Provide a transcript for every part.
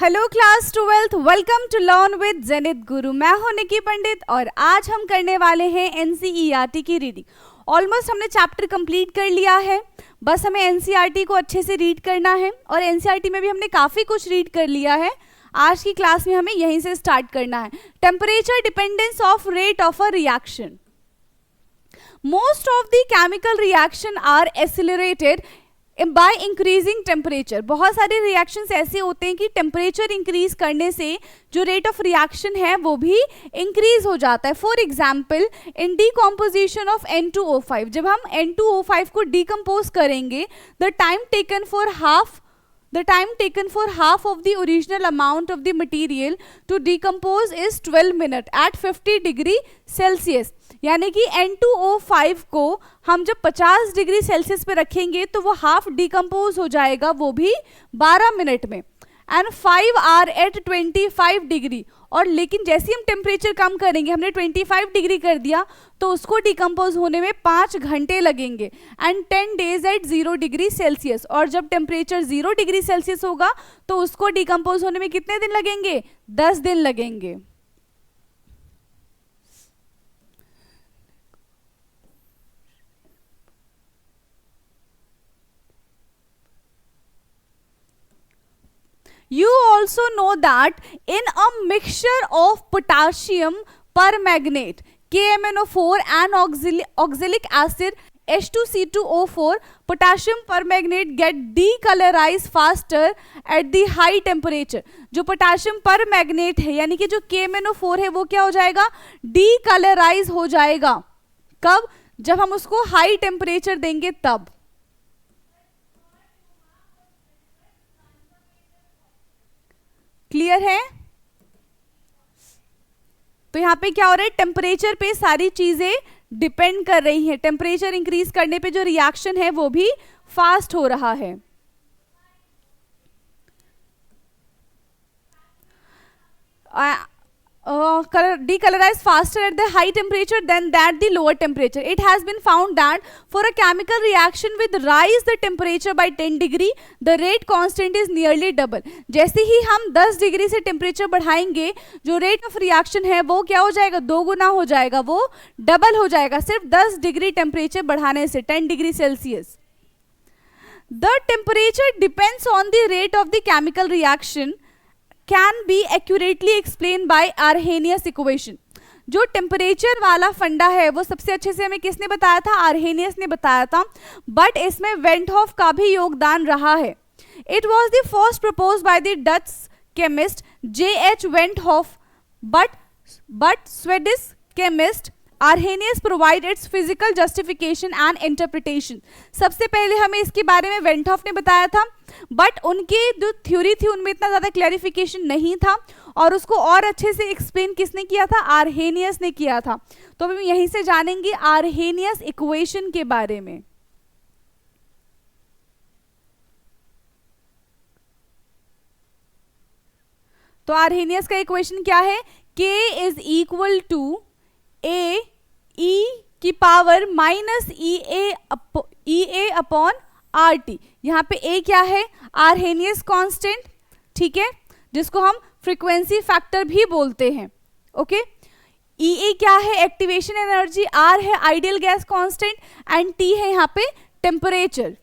Hello class 12th, welcome to learn with Zenith Guru. मैं हूं निकी पंडित और आज हम करने वाले हैं एनसीईआरटी की रीडिंग। ऑलमोस्ट हमने चैप्टर कंप्लीट कर लिया है, बस हमें एनसीईआरटी को अच्छे से रीड करना है और एनसीईआरटी में भी हमने काफ़ी कुछ रीड कर लिया है। आज की क्लास में हमें यहीं से स्टार्ट करना है। Temperature dependence of rate of a reaction. Most of the chemical reaction are accelerated by increasing temperature. बहुत सारे रिएक्शंस ऐसे होते हैं कि टेम्परेचर इंक्रीज करने से जो रेट ऑफ रिएक्शन है वो भी इंक्रीज हो जाता है। For example in decomposition of N2O5, जब हम N2O5 को डीकम्पोज करेंगे the time taken for half of the original amount of the material to decompose is 12 minute at 50 degree Celsius. यानी कि N2O5 को हम जब 50 डिग्री सेल्सियस पे रखेंगे तो वो हाफ डिकम्पोज हो जाएगा, वो भी 12 मिनट में। And 5 are at 25 degree. और लेकिन जैसे ही हम टेम्परेचर कम करेंगे, हमने 25 डिग्री कर दिया तो उसको डिकम्पोज होने में 5 घंटे लगेंगे। And 10 days at 0 degree Celsius. और जब टेम्परेचर 0 डिग्री सेल्सियस होगा तो उसको डिकम्पोज होने में कितने दिन लगेंगे? 10 दिन लगेंगे। You also know that in a mixture of potassium permanganate KMnO4 and oxalic acid H2C2O4, potassium permanganate get decolorized faster at the high temperature। जो पोटाशियम परमैग्नेट है यानी कि जो KMnO4 है वो क्या हो जाएगा? डीकलराइज हो जाएगा। कब? जब हम उसको हाई टेम्परेचर देंगे तब। क्लियर है? तो यहां पे क्या हो रहा है? टेम्परेचर पे सारी चीजें डिपेंड कर रही हैं। टेम्परेचर इंक्रीज करने पे जो रिएक्शन है वो भी फास्ट हो रहा है। Decolorize faster at the high temperature than that the lower temperature. It has been found that for a chemical reaction with rise the temperature by 10 degree, the rate constant is nearly double. जैसे ही हम 10 degree से temperature बढ़ाएंगे जो rate of reaction है वो क्या हो जाएगा? 2 गुना हो जाएगा, वो डबल हो जाएगा सिर्फ 10 डिग्री टेम्परेचर बढ़ाने से, 10 degree Celsius. The temperature depends on the rate of the chemical reaction can be accurately explained by Arrhenius equation। जो टेम्परेचर वाला फंडा है वो सबसे अच्छे से हमें किसने बताया था? आर्हेनियस ने बताया था। बट इसमें वेंटहॉफ का भी योगदान रहा है। It was the first propose by the Dutch chemist J.H. Van't Hoff but Swedish chemist Arrhenius provide its physical justification and interpretation। सबसे पहले हमें इसके बारे में वेंटहॉफ ने बताया था, बट उनकी जो थ्योरी थी उनमें इतना ज़्यादा क्लैरिफिकेशन नहीं था और उसको और अच्छे से एक्सप्लेन किसने किया था? आर्हेनियस ने किया था। तो हम यहीं से जानेंगे आर्हेनियस इक्वेशन के बारे में। तो आर्हेनियस का इक्वेशन क्या है? K is equal to A E की power minus EA upon RT। यहाँ पे A क्या है? आर्हेनियस कांस्टेंट, ठीक है, जिसको हम फ्रीक्वेंसी फैक्टर भी बोलते हैं। ओके, EA क्या है? एक्टिवेशन एनर्जी, R है ideal gas constant and T है यहाँ पे temperature.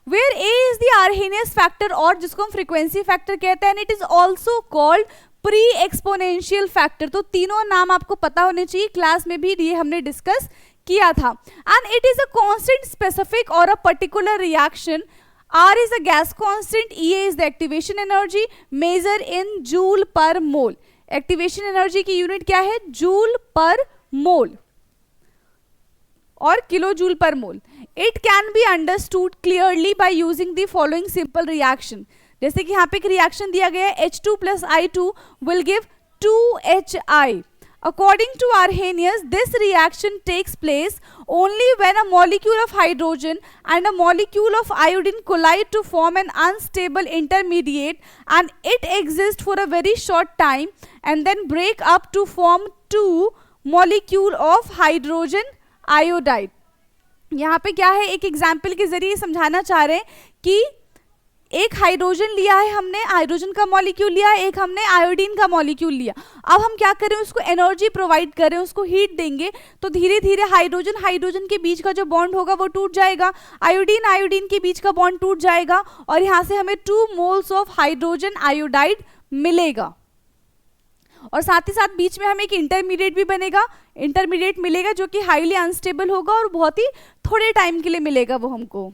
Where A is the Arrhenius factor और जिसको हम फ्रीक्वेंसी फैक्टर कहते हैं। It is also called pre exponential factor. तो तीनों नाम आपको पता होने चाहिए, क्लास में भी ये हमने डिस्कस किया था। And it is a constant specific और a particular reaction. R is a gas constant, EA is the activation energy, measure in joule per mole. Activation energy की यूनिट क्या है? जूल पर मोल और kilo joule per mole. It can be understood clearly by using the following simple reaction. जैसे कि यहाँ पे एक reaction दिया गया है H2 plus I2 will give 2HI। According to Arrhenius, this reaction takes place only when a molecule of hydrogen and a molecule of iodine collide to form an unstable intermediate, and it exists for a very short time and then break up to form 2 molecule of hydrogen iodide। यहाँ पे क्या है? एक example के जरिए समझाना चाह रहे हैं कि एक हाइड्रोजन लिया है हमने, हाइड्रोजन का मॉलिक्यूल लिया है, एक हमने आयोडीन का मॉलिक्यूल लिया। अब हम क्या करें, उसको एनर्जी प्रोवाइड करें, उसको हीट देंगे, तो धीरे धीरे हाइड्रोजन हाइड्रोजन के बीच का जो बॉन्ड होगा वो टूट जाएगा, आयोडीन आयोडीन के बीच का बॉन्ड टूट जाएगा, और यहाँ से हमें 2 मोल्स ऑफ हाइड्रोजन आयोडाइड मिलेगा। और साथ ही साथ बीच में हमें एक इंटरमीडिएट भी बनेगा, इंटरमीडिएट मिलेगा जो कि हाईली अनस्टेबल होगा और बहुत ही थोड़े टाइम के लिए मिलेगा वो हमको।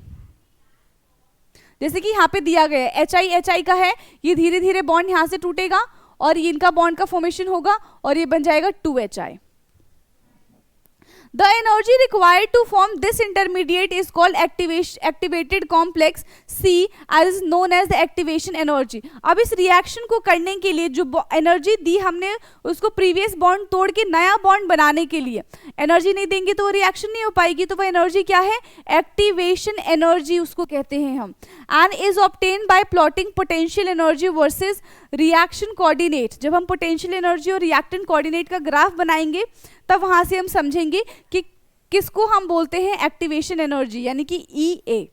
जैसे कि यहाँ पे दिया गया है HI का है, ये धीरे धीरे बॉन्ड यहाँ से टूटेगा और इनका बॉन्ड का फॉर्मेशन होगा और ये बन जाएगा 2HI। The energy required to form this intermediate is called activated complex C, as known as the activation energy। अब इस रिएक्शन को करने के लिए जो एनर्जी दी हमने उसको प्रीवियस बॉन्ड तोड़ के नया बॉन्ड बनाने के लिए, एनर्जी नहीं देंगे तो वो रिएक्शन नहीं हो पाएगी, तो वो एनर्जी क्या है, एक्टिवेशन एनर्जी उसको कहते हैं हम। And is obtain bye plotting potential energy versus reaction coordinate. जब हम पोटेंशियल एनर्जी और रिएक्टेंट कोऑर्डिनेट का ग्राफ बनाएंगे तब वहां से हम समझेंगे कि किसको हम बोलते हैं एक्टिवेशन एनर्जी, यानी कि EA।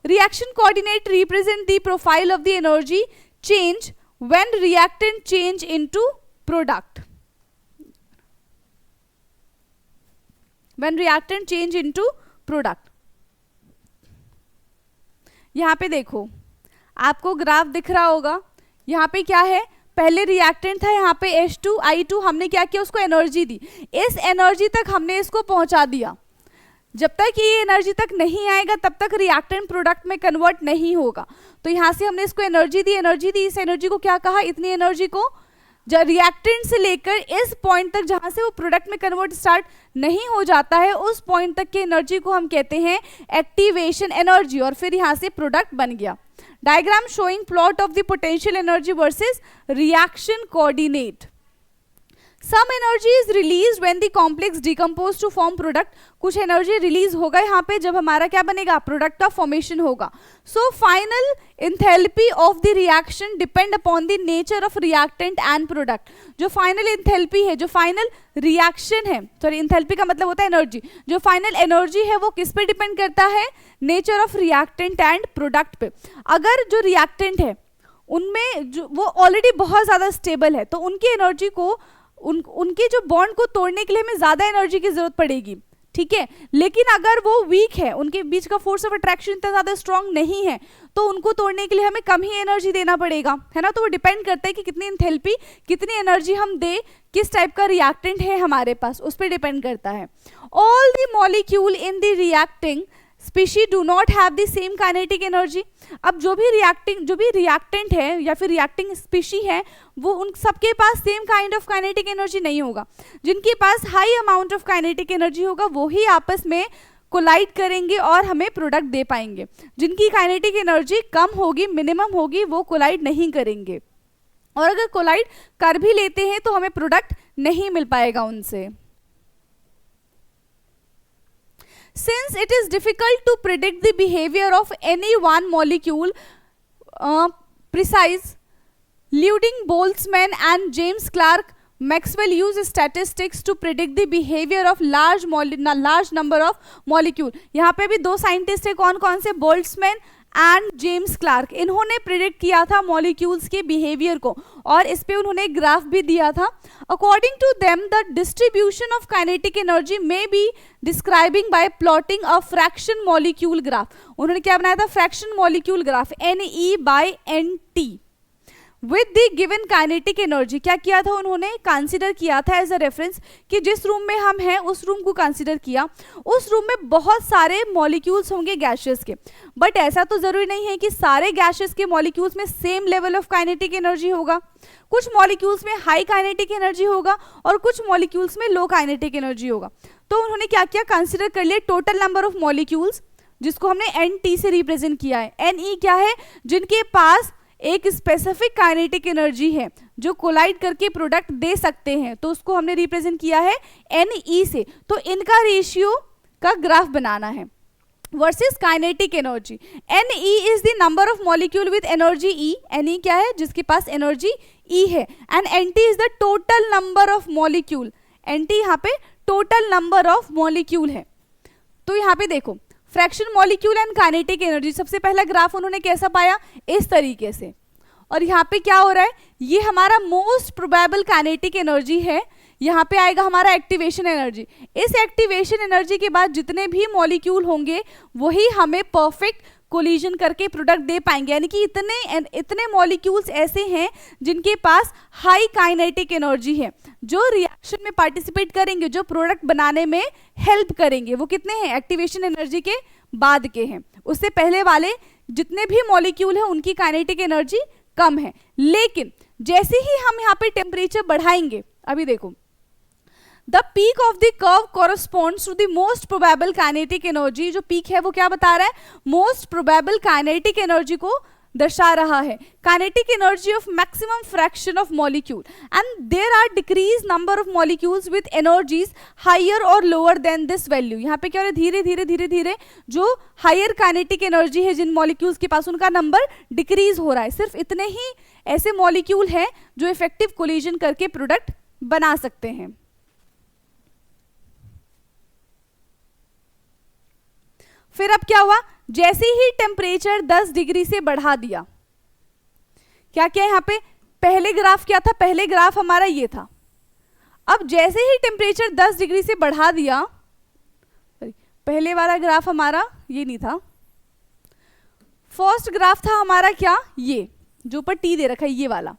Reaction coordinate represent the profile of the energy change when reactant change into product, when reactant change into product. यहां पे देखो आपको ग्राफ दिख रहा होगा, यहाँ पे क्या है, पहले रिएक्टेंट था यहाँ पे H2I2, हमने क्या किया, उसको एनर्जी दी, इस एनर्जी तक हमने इसको पहुंचा दिया। जब तक ये एनर्जी तक नहीं आएगा तब तक रिएक्टेंट प्रोडक्ट में कन्वर्ट नहीं होगा। तो यहाँ से हमने इसको एनर्जी दी, इस एनर्जी को क्या कहा, इतनी एनर्जी को जब रिएक्टेंट से लेकर इस पॉइंट तक जहाँ से वो प्रोडक्ट में कन्वर्ट स्टार्ट नहीं हो जाता है, उस पॉइंट तक की एनर्जी को हम कहते हैं एक्टिवेशन एनर्जी, और फिर यहाँ से प्रोडक्ट बन गया। Diagram showing plot of the potential energy versus reaction coordinate. Some energy is released when the complex decompose to form product. कुछ एनर्जी रिलीज होगा यहाँ पे जब हमारा क्या बनेगा, प्रोडक्ट का फॉर्मेशन होगा। So final enthalpy of the reaction depend upon the nature of reactant and product. जो फाइनल एंथैल्पी है, जो फाइनल रिएक्शन है, सॉरी एंथैल्पी का मतलब होता है एनर्जी, जो फाइनल एनर्जी है वो किस पे डिपेंड करता है, nature of reactant and product पे। अगर जो रिएक्टेंट है उनमें जो वो ऑलरेडी बहुत ज़्यादा स्टेबल है तो उनकी एनर्जी को उनके जो बॉन्ड को तोड़ने के लिए हमें ज़्यादा एनर्जी की जरूरत पड़ेगी, ठीक है। लेकिन अगर वो वीक है, उनके बीच का फोर्स ऑफ अट्रैक्शन इतना ज़्यादा स्ट्रांग नहीं है, तो उनको तोड़ने के लिए हमें कम ही एनर्जी देना पड़ेगा, है ना। तो वो डिपेंड करता है कि कितनी एंथैल्पी, कितनी एनर्जी हम दे, किस टाइप का रिएक्टेंट है हमारे पास, उस पर डिपेंड करता है। All the molecule in the reacting species do not have the same kinetic energy. अब जो भी रिएक्टेंट है या फिर रिएक्टिंग स्पीशी है वो उन सबके पास same kind of kinetic energy नहीं होगा। जिनके पास high amount of kinetic energy होगा वो ही आपस में कोलाइड करेंगे और हमें प्रोडक्ट दे पाएंगे। जिनकी काइनेटिक एनर्जी कम होगी, मिनिमम होगी, वो कोलाइड नहीं करेंगे, और अगर कोलाइड कर भी लेते हैं तो हमें प्रोडक्ट नहीं मिल पाएगा उनसे। Since it is difficult to predict the behavior of any one molecule, Ludwig Boltzmann and James Clerk Maxwell used statistics to predict the behavior of large number of molecule। यहाँ पे भी दो साइंटिस्ट है, कौन कौन से, बोल्ट्जमैन एंड जेम्स क्लार्क। इन्होंने predict किया था मॉलिक्यूल्स के बिहेवियर को और इस पे उन्होंने ग्राफ भी दिया था। According to them the distribution of kinetic energy may be describing by plotting a fraction molecule graph. उन्होंने क्या बनाया था, fraction molecule graph, NE/NT with the given kinetic energy. क्या किया था उन्होंने, कंसीडर किया था एज अ रेफरेंस कि जिस रूम में हम हैं उस रूम को कंसीडर किया, उस रूम में बहुत सारे मॉलिक्यूल्स होंगे गैसेस के, बट ऐसा तो जरूरी नहीं है कि सारे गैसेस के मॉलिक्यूल्स में same level of kinetic energy होगा। कुछ मॉलिक्यूल्स में हाई काइनेटिक एनर्जी होगा और कुछ मॉलिक्यूल्स में लो काइनेटिक एनर्जी होगा। तो उन्होंने क्या किया, कंसीडर कर लिया टोटल नंबर ऑफ मॉलिक्यूल्स, जिसको हमने NT से रिप्रेजेंट किया है। NE क्या है, जिनके पास एक स्पेसिफिक काइनेटिक एनर्जी है जो कोलाइड करके प्रोडक्ट दे सकते हैं, तो उसको हमने रिप्रेजेंट किया है NE से। तो इनका रेशियो का ग्राफ बनाना है versus kinetic energy. NE is the number of molecule with energy E। NE क्या है, जिसके पास एनर्जी E है, and NT is the total number of molecule. NT यहाँ पे टोटल नंबर ऑफ मॉलिक्यूल है। तो यहाँ पे देखो fraction molecule and kinetic energy, सबसे पहला ग्राफ उन्होंने कैसा पाया, इस तरीके से। और यहाँ पे क्या हो रहा है, ये हमारा मोस्ट प्रोबेबल काइनेटिक एनर्जी है, यहाँ पे आएगा हमारा एक्टिवेशन एनर्जी। इस एक्टिवेशन एनर्जी के बाद जितने भी मॉलिक्यूल होंगे वही हमें परफेक्ट कोलिजन करके प्रोडक्ट दे पाएंगे, यानी कि इतने मॉलिक्यूल्स ऐसे हैं जिनके पास हाई काइनेटिक एनर्जी है, जो रिएक्शन में पार्टिसिपेट करेंगे, जो प्रोडक्ट बनाने में हेल्प करेंगे। वो कितने हैं, एक्टिवेशन एनर्जी के बाद के हैं। उससे पहले वाले जितने भी मॉलिक्यूल हैं उनकी काइनेटिक एनर्जी कम है। लेकिन जैसे ही हम यहाँ पे टेम्परेचर बढ़ाएंगे, अभी देखो, the peak of the curve corresponds to the most probable kinetic energy. जो पीक है वो क्या बता रहा है, मोस्ट प्रोबेबल काइनेटिक एनर्जी को दर्शा रहा है। Kinetic energy of maximum fraction of molecule, and there are decrease number of molecules with energies higher और लोअर देन दिस वैल्यू। यहाँ पे क्या हो रहा है, धीरे धीरे धीरे धीरे जो हायर काइनेटिक एनर्जी है जिन मॉलिक्यूल्स के पास, उनका नंबर डिक्रीज हो रहा है। सिर्फ इतने ही ऐसे मॉलिक्यूल हैं जो इफेक्टिव कोलिजन करके प्रोडक्ट बना सकते हैं। फिर अब क्या हुआ, जैसे ही टेम्परेचर 10 डिग्री से बढ़ा दिया, क्या क्या यहाँ पे, पहले ग्राफ क्या था, पहले ग्राफ हमारा ये था। अब जैसे ही टेम्परेचर 10 डिग्री से बढ़ा दिया, पहले वाला ग्राफ हमारा ये नहीं था, फर्स्ट ग्राफ था हमारा क्या, ये जो ऊपर टी दे रखा है, ये वाला।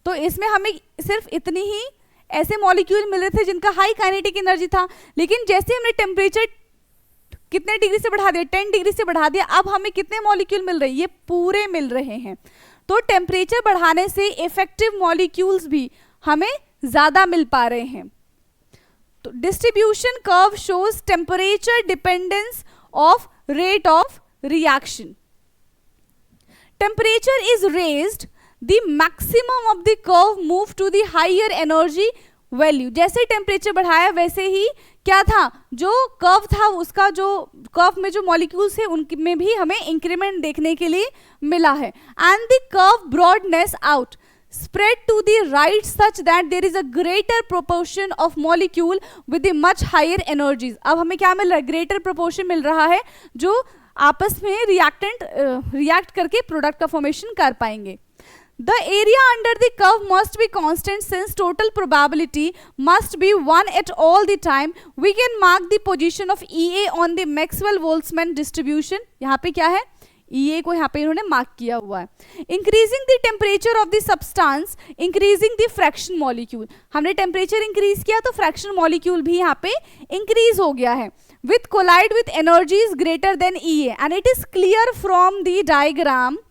तो इसमें हमें सिर्फ इतनी ही ऐसे मॉलिक्यूल मिल रहे थे जिनका हाई काइनेटिक एनर्जी था। लेकिन जैसे हमने टेम्परेचर कितने डिग्री से बढ़ा दिया, 10 डिग्री से बढ़ा दिया, अब हमें कितने मॉलिक्यूल मिल रहे हैं, ये पूरे मिल रहे हैं। तो टेम्परेचर बढ़ाने से इफेक्टिव मॉलिक्यूल्स भी हमें ज्यादा मिल पा रहे हैं। तो distribution curve shows temperature dependence of rate of reaction. Temperature is raised, the maximum of the curve move to the higher energy value. जैसे टेम्परेचर बढ़ाया वैसे ही क्या था, जो कर्व था उसका, जो कर्व में जो मॉलिक्यूल्स है उनमें भी हमें इंक्रीमेंट देखने के लिए मिला है। And the curve broadness out spread to the right such that there is a greater proportion of molecule with the much higher energies। अब हमें क्या मिल रहा है, ग्रेटर प्रोपोर्शन मिल रहा है जो आपस में रिएक्ट करके प्रोडक्ट का फॉर्मेशन कर पाएंगे। The area under the curve must be constant since total probability must be 1 at all the time. We can mark the position of EA on the Maxwell-Boltzmann distribution। यहाँ पे क्या है, EA को यहाँ पे इन्होंने मार्क किया हुआ है। Increasing the temperature of the substance, increasing the fraction molecule। हमने टेम्परेचर इंक्रीज किया तो फ्रैक्शन मॉलिक्यूल भी यहाँ पे इंक्रीज हो गया है। With collide with energies greater than EA, and it is clear from the diagram।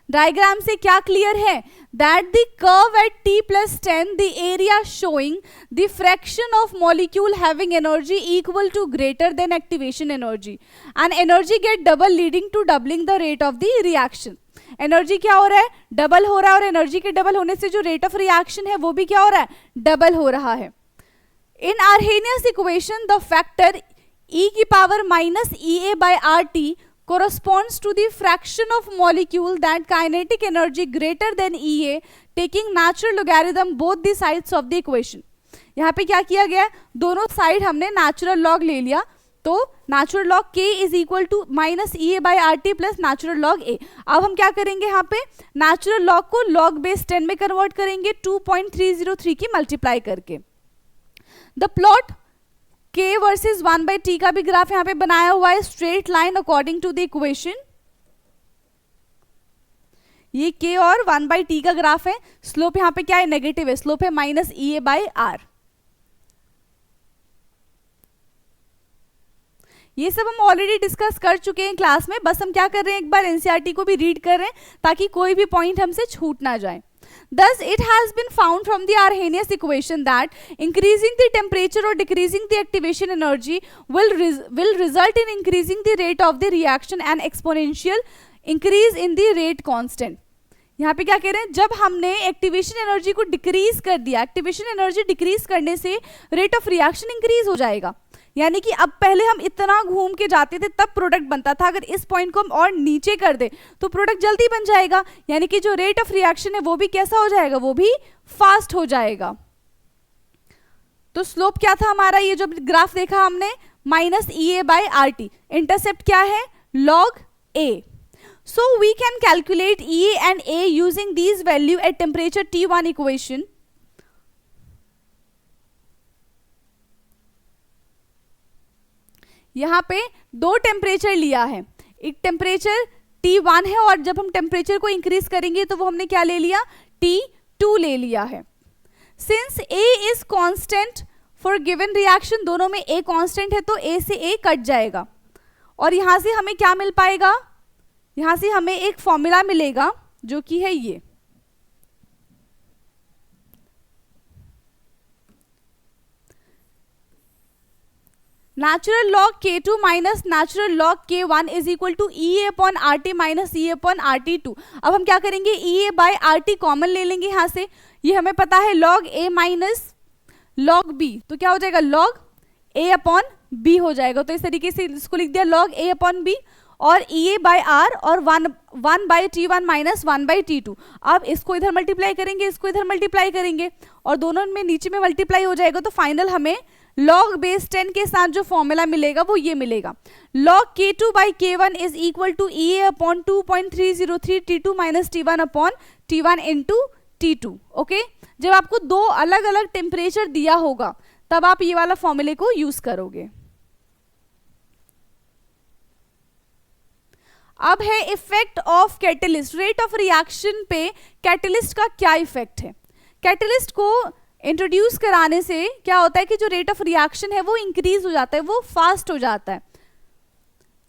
Diagram से क्या क्लियर है, that the curve at t+10 the area showing the fraction of molecule having energy equal to greater than activation energy, and energy get double leading to doubling the rate of the reaction. Energy क्या हो रहा है, double हो रहा है, और energy के double होने से जो रेट ऑफ रिएक्शन है वो भी क्या हो रहा है, डबल हो रहा है। In Arrhenius equation the factor e की power -EA/RT corresponds to the fraction of molecule that kinetic energy greater than EA, taking natural logarithm both the sides of the equation। यहाँ पे क्या किया गया, दोनों साइड हमने नेचुरल लॉग ले लिया, तो natural log k is equal to -EA/RT plus natural log a। अब हम क्या करेंगे, यहाँ पे नेचुरल लॉग को लॉग बेस 10 में कन्वर्ट करेंगे 2.303 की मल्टीप्लाई करके। The plot k versus 1/t का भी ग्राफ यहाँ पे बनाया हुआ है, straight line according to the equation. ये k और 1/t का ग्राफ है। स्लोप यहाँ पे क्या है, नेगेटिव है, स्लोप है -EA/R। ये सब हम ऑलरेडी डिस्कस कर चुके हैं क्लास में, बस हम क्या कर रहे हैं, एक बार एनसीईआरटी को भी रीड कर रहे हैं ताकि कोई भी पॉइंट हमसे छूट ना जाए। Thus, it has been found from the Arrhenius equation that increasing the temperature or decreasing the activation energy will result in increasing the rate of the reaction and exponential increase in the rate constant। यहाँ पे क्या कह रहे हैं, जब हमने activation energy को decrease कर दिया, एक्टिवेशन एनर्जी डिक्रीज करने से रेट ऑफ रिएक्शन इंक्रीज हो जाएगा। यानी कि अब पहले हम इतना घूम के जाते थे तब प्रोडक्ट बनता था, अगर इस पॉइंट को हम और नीचे कर दे तो प्रोडक्ट जल्दी बन जाएगा, यानी कि जो रेट ऑफ रिएक्शन है वो भी कैसा हो जाएगा, वो भी फास्ट हो जाएगा। तो स्लोप क्या था हमारा, ये जो ग्राफ देखा हमने minus EA by RT. Intercept क्या है? log A. So we can calculate EA and A using these value at temperature T1 equation. यहाँ पे दो टेम्परेचर लिया है, एक टेम्परेचर T1 है और जब हम टेम्परेचर को इंक्रीज करेंगे तो वो हमने क्या ले लिया? T2 ले लिया है. Since A is constant for given reaction, दोनों में A कांस्टेंट है तो A से A कट जाएगा और यहां से हमें क्या मिल पाएगा? यहां से हमें एक फॉर्मूला मिलेगा जो कि है ये. Natural log K2 minus natural log K1 is equal to EA upon RT minus EA upon RT2. अब हम क्या करेंगे? EA बाय RT कॉमन ले लेंगे यहाँ से. ये हमें पता है log A minus log B, तो क्या हो जाएगा? log A अपॉन B हो जाएगा. तो इस तरीके से इसको लिख दिया log A अपॉन B और EA बाय R और 1 bye T1 minus 1 bye T2. अब इसको इधर मल्टीप्लाई करेंगे, इसको इधर मल्टीप्लाई करेंगे और दोनों में नीचे में मल्टीप्लाई हो जाएगा. तो फाइनल हमें log बेस 10 के साथ जो फॉर्मूला मिलेगा वो ये मिलेगा. log K2 by K1 is equal to EA upon 2.303 T2 minus T1 upon T1 into T2. Okay, जब आपको दो अलग अलग टेम्परेचर दिया होगा तब आप ये वाला फॉर्मूले को यूज करोगे. अब है effect of catalyst. Rate of reaction पे कैटलिस्ट का क्या इफेक्ट है? कैटलिस्ट को इंट्रोड्यूस कराने से क्या होता है कि जो रेट ऑफ रिएक्शन है वो इंक्रीज हो जाता है, वो फास्ट हो जाता है.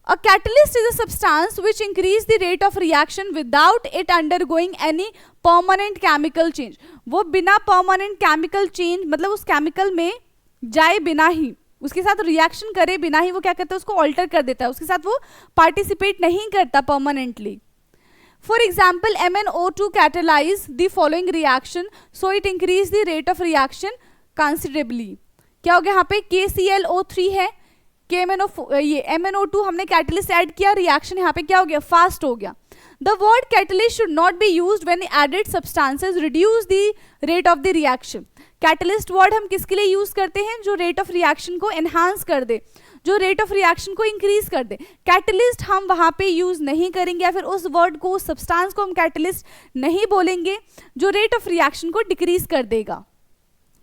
A catalyst is a substance which increase the rate of reaction without it undergoing any permanent chemical change. वो बिना परमानेंट केमिकल चेंज, मतलब उस केमिकल में जाए बिना ही, उसके साथ रिएक्शन करे बिना ही वो क्या करता है? उसको ऑल्टर कर देता है, उसके साथ वो पार्टिसिपेट नहीं करता permanently. For example, MnO2 catalyze the following reaction, so it increase the rate of reaction considerably. क्या हो गया? यहाँ पे KClO3 है, ये MnO2 हमने कैटलिस्ट ऐड किया, रिएक्शन यहाँ पे क्या हो गया? फास्ट हो गया. The word catalyst should not be used when added substances reduce the rate of the reaction. Catalyst word हम किसके लिए यूज करते हैं? जो रेट ऑफ रिएक्शन को एनहांस कर दे, जो रेट ऑफ रिएक्शन को इंक्रीज कर दे. कैटलिस्ट हम वहां पे यूज नहीं करेंगे, या फिर उस वर्ड को, उस सब्सटेंस को हम कैटलिस्ट नहीं बोलेंगे जो रेट ऑफ रिएक्शन को डिक्रीज कर देगा.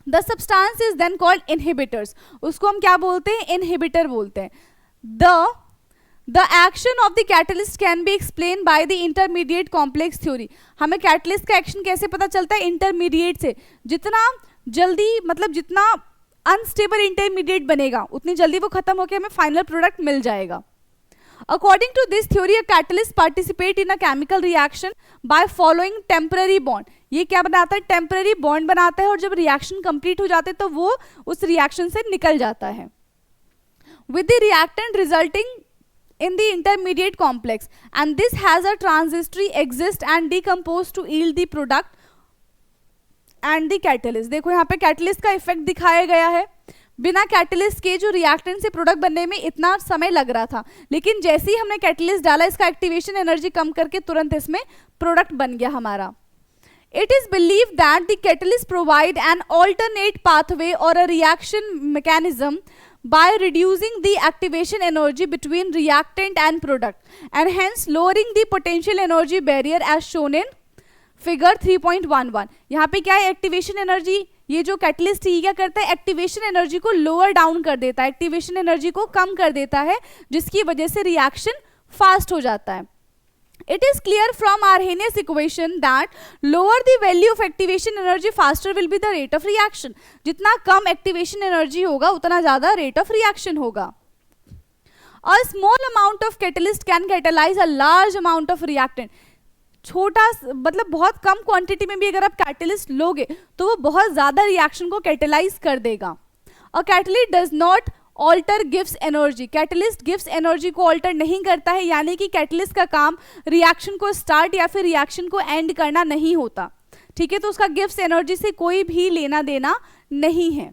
The substance is then called inhibitors. उसको हम क्या बोलते हैं? इनहिबिटर बोलते हैं. The action of the catalyst can be explain by the intermediate complex theory. हमें कैटलिस्ट का एक्शन कैसे पता चलता है? इंटरमीडिएट से. जितना जल्दी, मतलब जितना अनस्टेबल इंटरमीडिएट बनेगा उतनी जल्दी वो खत्म होकर हमें फाइनल प्रोडक्ट मिल जाएगा. According to this theory, a catalyst participate in a chemical reaction by following temporary bond. ये क्या बनाता है? टेम्पररी बॉन्ड बनाता है और जब रिएक्शन कंप्लीट हो जाते हैं तो वो उस रिएक्शन से निकल जाता है. With the reactant resulting in the intermediate complex, and this has a transitory exist and decompose to yield the product and the catalyst. देखो यहाँ पे कैटलिस्ट का इफेक्ट दिखाया गया है. बिना कैटलिस्ट के जो रिएक्टेंट से प्रोडक्ट बनने में इतना समय लग रहा था, लेकिन जैसे ही हमने कैटलिस्ट डाला इसका एक्टिवेशन एनर्जी कम करके तुरंत इसमें प्रोडक्ट बन गया हमारा. It is believed that the catalyst provide an alternate pathway or a reaction mechanism by reducing the activation energy between reactant and product, and hence lowering the potential energy barrier as shown in figure 3.11. यहाँ पे क्या है? Activation energy. ये जो catalyst ही क्या करता है? Activation energy को लोअर डाउन कर देता है, एक्टिवेशन एनर्जी को कम कर देता है, जिसकी वजह से रिएक्शन फास्ट हो जाता है. It is clear from Arrhenius equation that lower the value of activation energy, faster will be the rate of reaction. जितना कम एक्टिवेशन एनर्जी होगा उतना ज़्यादा रेट ऑफ रिएक्शन होगा. A small amount of catalyst can catalyze a large amount of reactant. छोटा, मतलब बहुत कम quantity में भी अगर आप कैटलिस्ट लोगे तो वो बहुत ज़्यादा रिएक्शन को कैटलाइज कर देगा. A catalyst does not alter gives energy. Catalyst gives energy को ऑल्टर नहीं करता है, यानी कि कैटलिस्ट का काम रिएक्शन को स्टार्ट या फिर रिएक्शन को एंड करना नहीं होता. ठीक है, तो उसका गिव्स एनर्जी से कोई भी लेना देना नहीं है.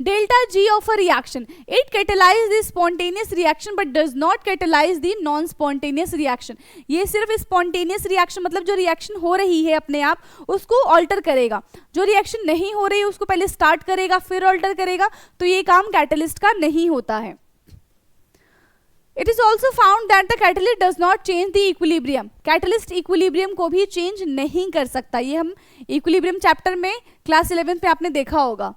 delta G of a reaction. It catalyzes the spontaneous reaction but does not catalyze the non-spontaneous reaction. ये सिर्फ spontaneous reaction मतलब जो reaction हो रही है अपने आप उसको alter करेगा, जो reaction नहीं हो रही है उसको पहले start करेगा फिर alter करेगा, तो ये काम catalyst का नहीं होता है. It is also found that the catalyst does not change the equilibrium. Catalyst equilibrium को भी change नहीं कर सकता. ये हम equilibrium chapter में class 11 में आपने देखा होगा.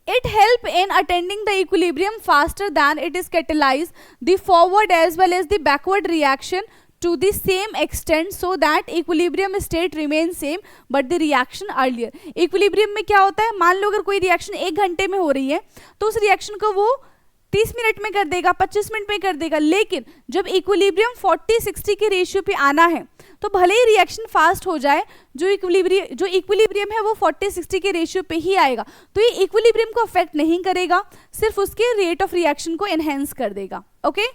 It help in attaining the equilibrium faster than it is catalyzed the forward as well as the backward reaction to the same extent so that equilibrium state remains same but the reaction earlier. Equilibrium में क्या होता है, मान लो अगर कोई reaction 1 घंटे में हो रही है तो उस reaction को वो 30 मिनट में कर देगा, 25 मिनट में कर देगा, लेकिन जब इक्विलिब्रियम 40-60 के रेशियो पे आना है तो भले ही रिएक्शन फास्ट हो जाए, जो इक्विलिब्रियम है वो 40-60 के रेशियो पे ही आएगा, तो ये इक्विलिब्रियम को अफेक्ट नहीं करेगा, सिर्फ उसके रेट ऑफ रिएक्शन को एनहेंस कर देगा. Okay,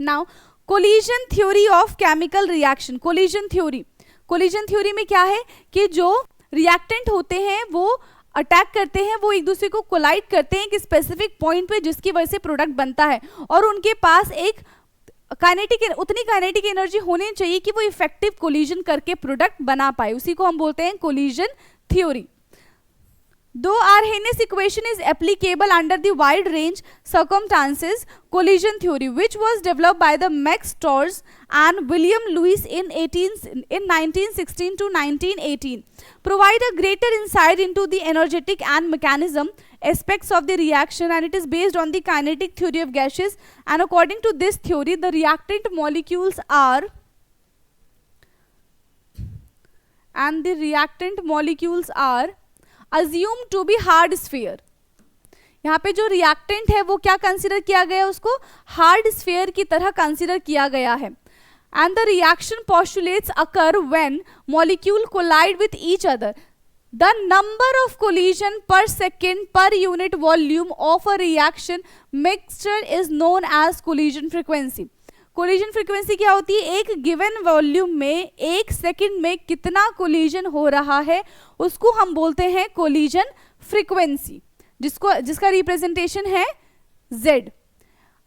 now collision theory of chemical reaction. Collision theory में क्या है कि जो रिएक्टेंट होते हैं वो अटैक करते हैं, वो एक दूसरे को कोलाइड करते हैं एक स्पेसिफिक पॉइंट पे जिसकी वजह से प्रोडक्ट बनता है, और उनके पास एक उतनी काइनेटिक एनर्जी होनी चाहिए कि वो इफेक्टिव कोलिजन करके प्रोडक्ट बना पाए. उसी को हम बोलते हैं collision theory. Though Arrhenius equation is applicable under the wide range circumstances, collision theory, which was developed by the Max Storrs and William Lewis in 1916 to 1918, provide a greater insight into the energetic and mechanism aspects of the reaction, and it is based on the kinetic theory of gases. And according to this theory, the reactant molecules are assumed to be hard sphere. यहाँ पे जो reactant है वो क्या consider किया गया, उसको hard sphere की तरह कंसीडर किया गया है. And the reaction postulates occur when molecule collide with each other. The number of collision per second per unit volume of a reaction mixture is known as collision frequency. Collision frequency क्या होती है, एक given volume में एक second में कितना collision हो रहा है उसको हम बोलते हैं कोलिजन फ्रीक्वेंसी, जिसका रिप्रेजेंटेशन है Z.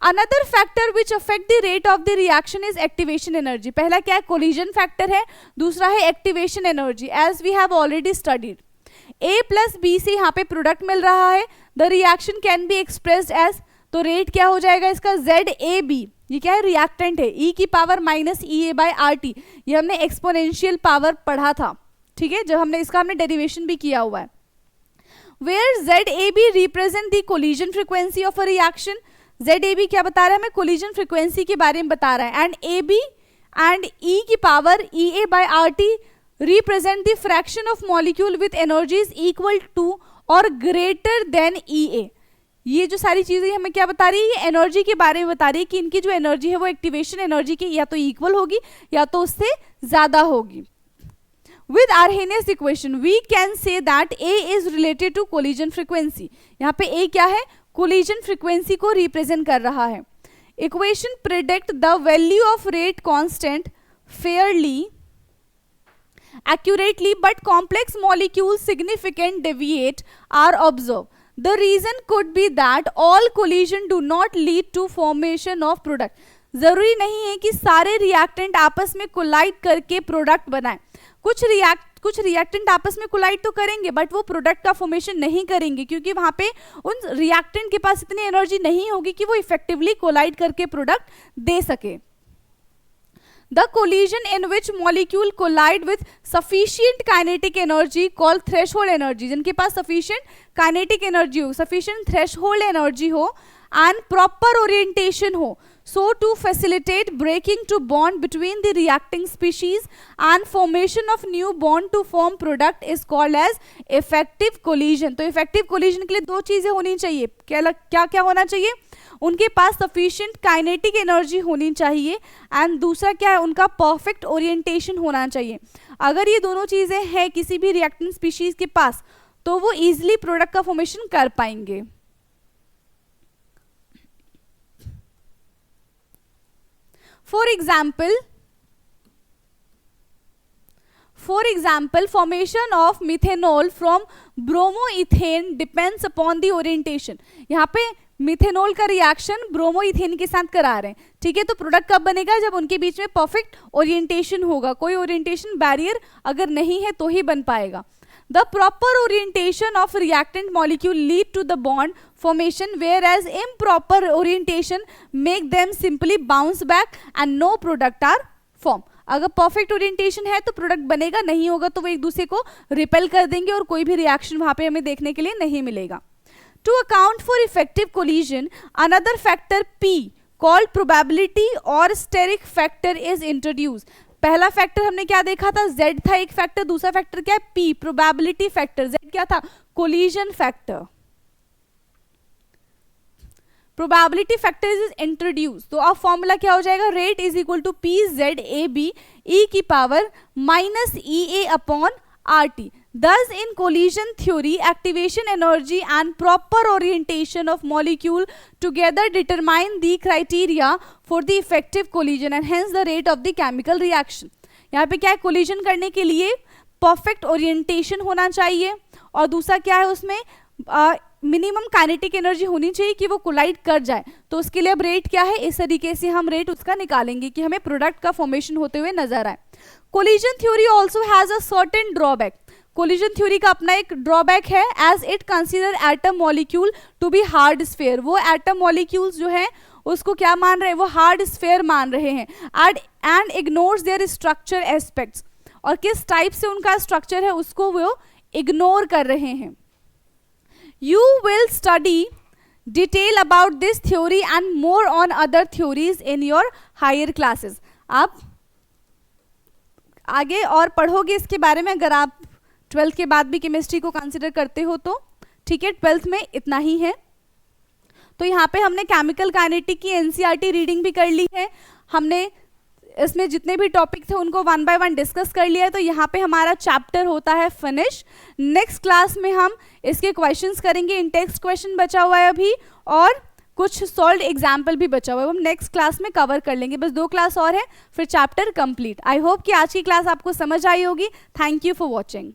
Another factor which affect the rate of the reaction is activation energy. पहला क्या है, कोलिजन फैक्टर है, दूसरा है activation energy. As we have already studied, A plus B से यहाँ पे प्रोडक्ट मिल रहा है, the reaction can be expressed as, तो रेट क्या हो जाएगा इसका ZAB. ये क्या है, रिएक्टेंट है, e की पावर माइनस EA/RT. ये हमने एक्सपोनेंशियल पावर पढ़ा था, ठीक है, जब हमने डेरिवेशन भी किया हुआ है. Where ZAB represent the collision frequency of a reaction. ZAB क्या बता रहा है, हमें कोलिजन फ्रीक्वेंसी के बारे में बता रहा है. एंड AB एंड E की power EA/RT represent the fraction of molecule with energies equal to और ग्रेटर देन EA. ये जो सारी चीजें हमें क्या बता रही है, ये एनर्जी के बारे में बता रही है कि इनकी जो एनर्जी है वो एक्टिवेशन एनर्जी की या तो इक्वल होगी या तो उससे ज्यादा होगी. With Arrhenius equation, we can say that A is related to collision frequency. यहाँ पे A क्या है, collision frequency को represent कर रहा है. Equation predict the value of rate constant fairly accurately, but complex molecules significant deviate are observed. The reason could be that all collision do not lead to formation of product. जरूरी नहीं है कि सारे reactant आपस में collide करके product बनाएं. कुछ रिएक्टेंट आपस में कोलाइड तो करेंगे बट वो प्रोडक्ट का फॉर्मेशन नहीं करेंगे, क्योंकि वहां पे उन रिएक्टेंट के पास इतनी एनर्जी नहीं होगी कि वो इफेक्टिवली कोलाइड करके प्रोडक्ट दे सके. The collision in which molecule collide with sufficient kinetic energy called threshold energy, जिनके पास sufficient kinetic energy हो, sufficient threshold energy हो and proper orientation हो, so to facilitate breaking to bond between the reacting species and formation of new bond to form product is called as effective collision. तो effective collision के लिए दो चीजें होनी चाहिए. क्या क्या होना चाहिए, उनके पास सफिशिएंट काइनेटिक एनर्जी होनी चाहिए एंड दूसरा क्या है, उनका परफेक्ट ओरिएंटेशन होना चाहिए. अगर ये दोनों चीजें हैं किसी भी रिएक्टेंट स्पीशीज के पास तो वो इजीली प्रोडक्ट का फॉर्मेशन कर पाएंगे. For example formation of methanol from bromoethane depends upon the orientation. यहाँ पे मिथेनॉल का रिएक्शन ब्रोमोइथेन के साथ करा रहे हैं, ठीक है। तो प्रोडक्ट कब बनेगा, जब उनके बीच में परफेक्ट ओरिएंटेशन होगा, कोई ओरिएंटेशन बैरियर अगर नहीं है तो ही बन पाएगा। The proper orientation of reactant molecule lead to the bond formation, whereas improper orientation make them simply bounce back and no product are formed. अगर परफेक्ट ओरिएंटेशन है तो प्रोडक्ट बनेगा, नहीं होगा तो वो एक दूसरे को रिपेल कर देंगे और कोई भी रिएक्शन वहां पे हमें देखने के लिए नहीं मिलेगा। To account for effective collision, another factor P called probability or steric factor is introduced. पहला फैक्टर हमने क्या देखा था, Z था एक फैक्टर, दूसरा फैक्टर क्या है, P प्रोबेबिलिटी फैक्टर, Z क्या था, collision factor. Probability factor is introduce, तो अब फॉर्मूला क्या हो जाएगा, rate is equal to P Z A B E की power minus E A upon R T. Thus, in collision theory, activation energy and proper orientation of molecule together determine the criteria for the effective collision and hence the rate of the chemical reaction. यहाँ पे क्या है, collision करने के लिए perfect orientation होना चाहिए और दूसरा क्या है, उसमें मिनिमम काइनेटिक एनर्जी होनी चाहिए कि वो कोलाइड कर जाए। तो उसके लिए अब रेट क्या है, इस तरीके से हम रेट उसका निकालेंगे कि हमें प्रोडक्ट का फॉर्मेशन होते हुए नजर आए। Collision theory also has a certain drawback. Collision theory का अपना एक ड्रॉबैक है, as it consider atom molecule to be hard sphere. वो एटम मॉलिक्यूल्स जो है उसको क्या मान रहे हैं, वो हार्ड स्फेयर मान रहे हैं, and ignores there structure aspects, और किस टाइप से उनका स्ट्रक्चर है उसको वो इग्नोर कर रहे हैं। You will study detail about this theory and more on other theories in your higher classes. आप आगे और पढ़ोगे इसके बारे में, अगर आप 12th के बाद भी केमिस्ट्री को कंसिडर करते हो तो, ठीक है। 12th में इतना ही है। तो यहाँ पे हमने केमिकल काइनेटिक की एनसीईआरटी रीडिंग भी कर ली है, हमने इसमें जितने भी टॉपिक थे उनको 1 by 1 डिस्कस कर लिया है। तो यहाँ पे हमारा चैप्टर होता है फिनिश। नेक्स्ट क्लास में हम इसके क्वेश्चंस करेंगे, इन टेक्स्ट क्वेश्चन बचा हुआ है अभी और कुछ सॉल्व एग्जाम्पल भी बचा हुआ है, हम नेक्स्ट क्लास में कवर कर लेंगे। बस 2 क्लास और है फिर चैप्टर कंप्लीट। आई होप कि आज की क्लास आपको समझ आई होगी। Thank you for watching.